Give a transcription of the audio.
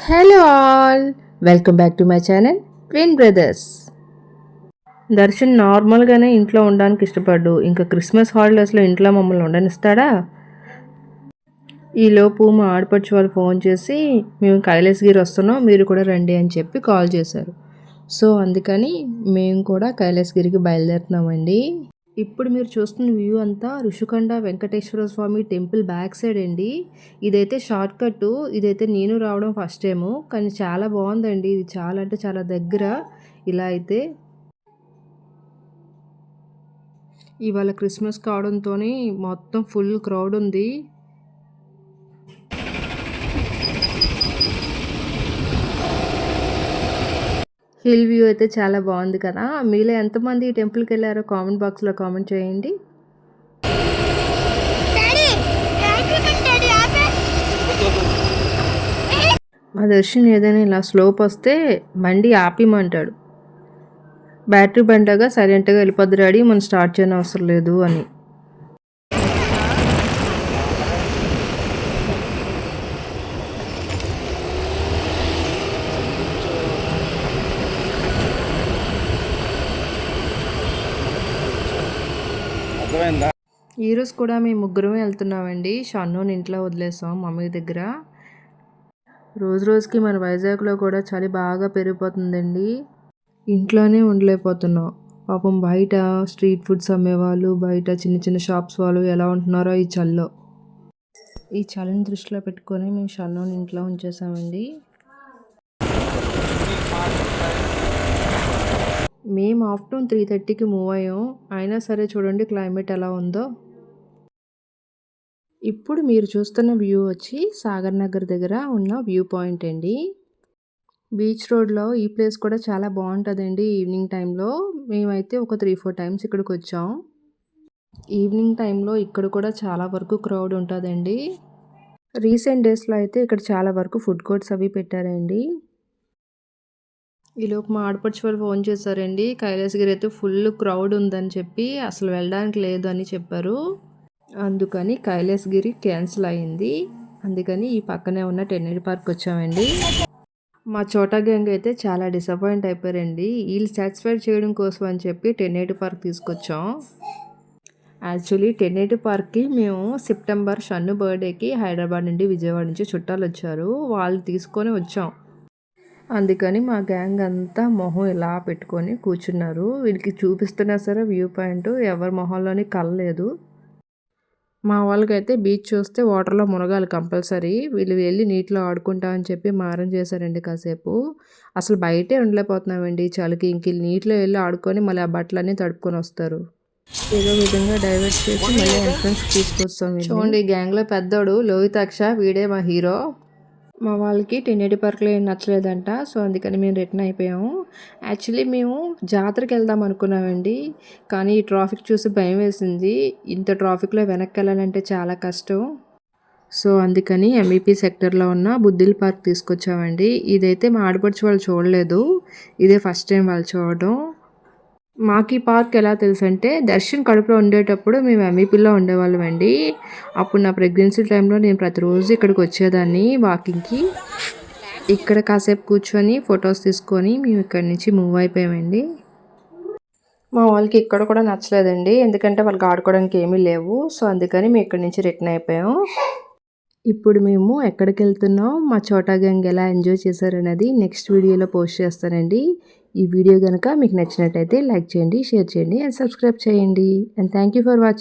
Hello all, welcome back to my channel twin brothers. Darshan నార్మల్గానే ఇంట్లో ఉండడానికి ఇష్టపడ్డు, ఇంకా క్రిస్మస్ హాలిడేస్లో ఇంట్లో మమ్మల్ని ఉండనిస్తాడా? ఈలోపు మా ఆడపడుచు వాళ్ళు ఫోన్ చేసి మేము కైలాసగిరి వస్తున్నాం, మీరు కూడా రండి అని చెప్పి కాల్ చేశారు. సో అందుకని మేము కూడా కైలాసగిరికి బయలుదేరుతున్నామండి. ఇప్పుడు మీరు చూస్తున్న వ్యూ అంతా ఋషికొండ వెంకటేశ్వర స్వామి టెంపుల్ బ్యాక్ సైడ్ అండి. ఇదైతే షార్ట్ కట్. ఇదైతే నేను రావడం ఫస్ట్ టైము, కానీ చాలా బాగుందండి. ఇది చాలా అంటే చాలా దగ్గర. ఇలా అయితే ఇవాళ క్రిస్మస్ కావడంతో మొత్తం ఫుల్ క్రౌడ్ ఉంది. హిల్ వ్యూ అయితే చాలా బాగుంది కదా. మీలో ఎంతమంది ఈ టెంపుల్కి వెళ్ళారో కామెంట్ బాక్స్లో కామెంట్ చేయండి. మా దర్శన్ ఏదైనా ఇలా స్లోప్ వస్తే బండి ఆపిమంటాడు. బ్యాటరీ బండగా సైలెంట్గా వెళ్ళిపోద్ది డాడీ, మనం స్టార్ట్ చేయని అవసరం లేదు అని. ఈరోజు కూడా మేము ముగ్గురమే వెళ్తున్నామండి. షన్నుని ఇంట్లో వదిలేసాం మమ్మీ దగ్గర. రోజు రోజుకి మన వైజాగ్లో కూడా చలి బాగా పెరిగిపోతుందండి. ఇంట్లోనే ఉండలేకపోతున్నాం. పాపం బయట స్ట్రీట్ ఫుడ్స్ అమ్మేవాళ్ళు, బయట చిన్న చిన్న షాప్స్ వాళ్ళు ఎలా ఉంటున్నారో ఈ చలిలో. ఈ చలిని దృష్టిలో పెట్టుకొని మేము షన్నుని ఇంట్లో ఉంచేసామండి. మేము ఆఫ్టర్నూన్ 3:30కి మూవ్ అయ్యాం. అయినా సరే చూడండి క్లైమేట్ ఎలా ఉందో. ఇప్పుడు మీరు చూస్తున్న వ్యూ వచ్చి సాగర్ నగర్ దగ్గర ఉన్న వ్యూ పాయింట్ అండి. బీచ్ రోడ్లో ఈ ప్లేస్ కూడా చాలా బాగుంటుందండి. ఈవినింగ్ టైంలో మేమైతే ఒక 3-4 టైమ్స్ ఇక్కడికి వచ్చాం. ఈవినింగ్ టైంలో ఇక్కడ కూడా చాలా వరకు క్రౌడ్ ఉంటుందండి. రీసెంట్ డేస్లో అయితే ఇక్కడ చాలా వరకు ఫుడ్ కోర్ట్స్ అవి పెట్టారండి. ఈలోపు మా ఆడపడుచు వాళ్ళు ఫోన్ చేశారండి. కైలాసగిరి అయితే ఫుల్ క్రౌడ్ ఉందని చెప్పి అసలు వెళ్ళడానికి లేదు అని చెప్పారు. అందుకని కైలాసగిరి క్యాన్సిల్ అయింది. అందుకని ఈ పక్కనే ఉన్న టెన్నెడి పార్క్ వచ్చామండి. మా చోటా గ్యాంగ్ అయితే చాలా డిసప్పాయింట్ అయిపోయారండి. వీళ్ళు సాటిస్ఫైడ్ చేయడం కోసం అని చెప్పి టెన్నెడి పార్క్ తీసుకొచ్చాం. యాక్చువల్లీ టెన్నెడి పార్క్కి మేము సెప్టెంబర్ షన్ను బర్త్డేకి హైదరాబాద్ నుండి విజయవాడ నుంచి చుట్టాలు వచ్చారు, వాళ్ళు తీసుకొని వచ్చాం. అందుకని మా గ్యాంగ్ అంతా మొహం ఇలా పెట్టుకొని కూర్చున్నారు. వీళ్ళకి చూపిస్తున్నా సరే వ్యూ పాయింట్ ఎవరి మొహంలోని కలలేదు. మా వాళ్ళకైతే బీచ్ చూస్తే వాటర్లో మునగాలి కంపల్సరీ. వీళ్ళు వెళ్ళి నీటిలో ఆడుకుంటామని చెప్పి మారం చేశారండి కాసేపు. అసలు బయటే ఉండలేకపోతున్నామండి చలికి. ఇంక నీటిలో వెళ్ళి ఆడుకొని మళ్ళీ ఆ బట్టలన్నీ తడుపుకొని వస్తారు. ఏదో విధంగా డైవర్ట్ చేసి మళ్ళీ ఎంట్రన్స్ తీసుకొస్తాం. చూడండి గ్యాంగ్లో పెద్దోడు లోహితాక్ష, వీడే మా హీరో. మా వాళ్ళకి టెన్నెడి పార్క్లో ఏం నచ్చలేదంట. సో అందుకని మేము రిటర్న్ అయిపోయాము. యాక్చువల్లీ మేము జాతరకి వెళ్దాం అనుకున్నామండి, కానీ ఈ ట్రాఫిక్ చూసి భయం వేసింది. ఇంత ట్రాఫిక్లో వెనక్కి వెళ్ళాలంటే చాలా కష్టం. సో అందుకని ఎంఈపీ సెక్టర్లో ఉన్న బుద్ధిల్ పార్క్ తీసుకొచ్చామండి. ఇదైతే మా ఆడపడుచు వాళ్ళు చూడలేదు, ఇదే ఫస్ట్ టైం వాళ్ళు చూడడం. మాకు ఈ పార్క్ ఎలా తెలుసు అంటే, దర్శన్ కడుపులో ఉండేటప్పుడు మేము ఎంఈపీలో ఉండేవాళ్ళం అండి. అప్పుడు నా ప్రెగ్నెన్సీ టైంలో నేను ప్రతిరోజు ఇక్కడికి వచ్చేదాన్ని వాకింగ్కి. ఇక్కడ కాసేపు కూర్చొని ఫొటోస్ తీసుకొని మేము ఇక్కడి నుంచి మూవ్ అయిపోయామండి. మా వాళ్ళకి ఇక్కడ కూడా నచ్చలేదండి, ఎందుకంటే వాళ్ళకి ఆడుకోవడానికి ఏమీ లేవు. సో అందుకని మేము ఇక్కడి నుంచి రిటర్న్ అయిపోయాం. ఇప్పుడు మేము ఎక్కడికి వెళ్తున్నాం, మా చోటా గ్యాంగ్ ఎలా ఎంజాయ్ చేశారనేది నెక్స్ట్ వీడియోలో పోస్ట్ చేస్తానండి. ఈ వీడియో కనుక మీకు నచ్చినట్టయితే లైక్ చేయండి, షేర్ చేయండి అండ్ సబ్స్క్రైబ్ చేయండి. And thank you for watching.